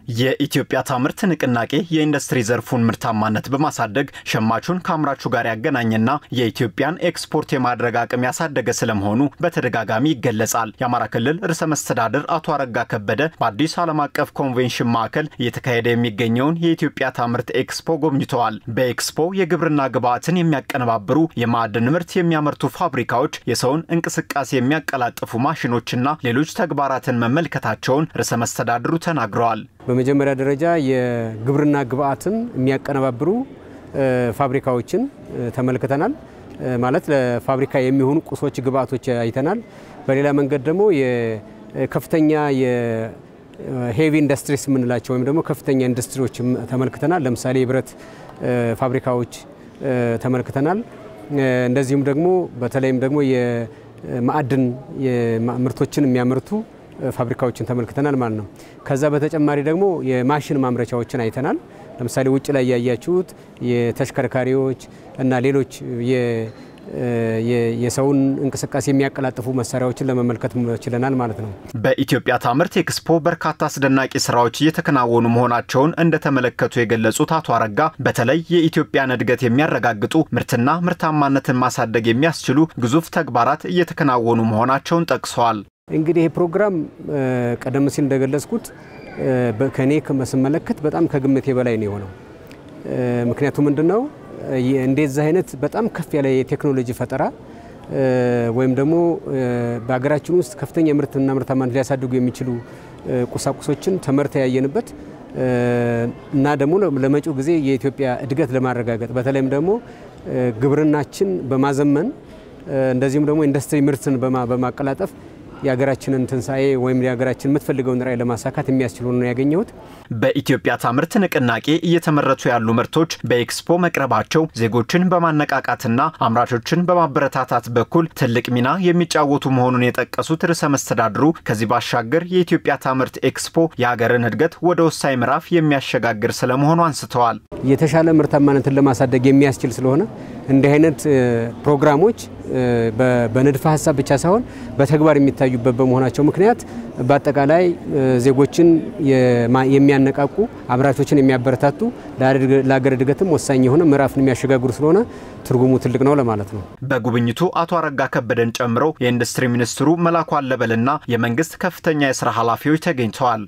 የኢትዮጵያ ታምርት ንቅናቄ የኢንዱስትሪ ዘርፉን ምርታማነት በማሳደግ ሸማቹን ከአምራቹ ጋር ያገናኘና የኢትዮጵያን ኤክስፖርት የማድረግ አቅም ያሳደገ ስለመሆኑ በተደጋጋሚ ይገለጻል። የአማራ ክልል ርዕሰ መስተዳድር አቶ አረጋ ከበደ በአዲስ ዓለም አቀፍ ኮንቬንሽን ማዕከል እየተካሄደ የሚገኘውን የኢትዮጵያ ታምርት ኤክስፖ ጎብኝተዋል። በኤክስፖ የግብርና ግብዓትን የሚያቀነባብሩ የማዕድን ምርት የሚያመርቱ ፋብሪካዎች፣ የሰውን እንቅስቃሴ የሚያቀላጥፉ ማሽኖችና ሌሎች ተግባራትን መመልከታቸውን ርዕሰ መስተዳድሩ ተናግረዋል። በመጀመሪያ ደረጃ የግብርና ግብዓትን የሚያቀነባብሩ ፋብሪካዎችን ተመልክተናል። ማለት ለፋብሪካ የሚሆኑ ቁሶች ግብዓቶች አይተናል። በሌላ መንገድ ደግሞ የከፍተኛ የሄቪ ኢንዱስትሪስ ምንላቸው ወይም ደግሞ ከፍተኛ ኢንዱስትሪዎች ተመልክተናል። ለምሳሌ የብረት ፋብሪካዎች ተመልክተናል። እንደዚሁም ደግሞ በተለይም ደግሞ የማዕድን ምርቶችን የሚያመርቱ ፋብሪካዎችን ተመልክተናል ማለት ነው። ከዛ በተጨማሪ ደግሞ የማሽን ማምረቻዎችን አይተናል። ለምሳሌ ውጭ ላይ ያያችሁት የተሽከርካሪዎች እና ሌሎች የሰውን እንቅስቃሴ የሚያቀላጥፉ መሳሪያዎችን ለመመልከት ችለናል ማለት ነው። በኢትዮጵያ ታምርት ኤክስፖ በርካታ አስደናቂ ስራዎች እየተከናወኑ መሆናቸውን እንደተመለከቱ የገለጹት አቶ አረጋ በተለይ የኢትዮጵያን እድገት የሚያረጋግጡ ምርትና ምርታማነትን ማሳደግ የሚያስችሉ ግዙፍ ተግባራት እየተከናወኑ መሆናቸውን ጠቅሰዋል። እንግዲህ ይህ ፕሮግራም ቀደም ሲል እንደገለጽኩት ከኔ ከመስመለከት በጣም ከግምቴ በላይ ነው የሆነው። ምክንያቱም ምንድነው እንደዚህ አይነት በጣም ከፍ ያለ የቴክኖሎጂ ፈጠራ ወይም ደግሞ በአገራችን ውስጥ ከፍተኛ ምርትና ምርታማነት ሊያሳድጉ የሚችሉ ቁሳቁሶችን ተመርተ ያየንበት እና ደግሞ ለመጪው ጊዜ የኢትዮጵያ እድገት ለማረጋገጥ በተለይም ደግሞ ግብርናችን በማዘመን እንደዚሁም ደግሞ ኢንዱስትሪ ምርትን በማቀላጠፍ የሀገራችንን ትንሳኤ ወይም የሀገራችን የምትፈልገውን ራዕይ ለማሳካት የሚያስችሉ ነው ያገኘሁት። በኢትዮጵያ ታምርት ንቅናቄ እየተመረቱ ያሉ ምርቶች በኤክስፖ መቅረባቸው ዜጎችን በማነቃቃትና አምራቾችን በማበረታታት በኩል ትልቅ ሚና የሚጫወቱ መሆኑን የጠቀሱት ርዕሰ መስተዳድሩ ከዚህ ባሻገር የኢትዮጵያ ታምርት ኤክስፖ የሀገርን እድገት ወደ ወሳኝ ምዕራፍ የሚያሸጋግር ስለመሆኑ አንስተዋል። የተሻለ ምርታማነትን ለማሳደግ የሚያስችል ስለሆነ እንዲህ አይነት ፕሮግራሞች በንድፈ ሀሳብ ብቻ ሳይሆን በተግባር የሚታዩበት በመሆናቸው ምክንያት በአጠቃላይ ዜጎችን የሚያነቃቁ አምራቾችን የሚያበረታቱ ለሀገር እድገትም ወሳኝ የሆነ ምዕራፍን የሚያሸጋግሩ ስለሆነ ትርጉሙ ትልቅ ነው ለማለት ነው። በጉብኝቱ አቶ አረጋ ከበደን ጨምሮ የኢንዱስትሪ ሚኒስትሩ መላኩ አለበልና የመንግስት ከፍተኛ የሥራ ኃላፊዎች ተገኝተዋል።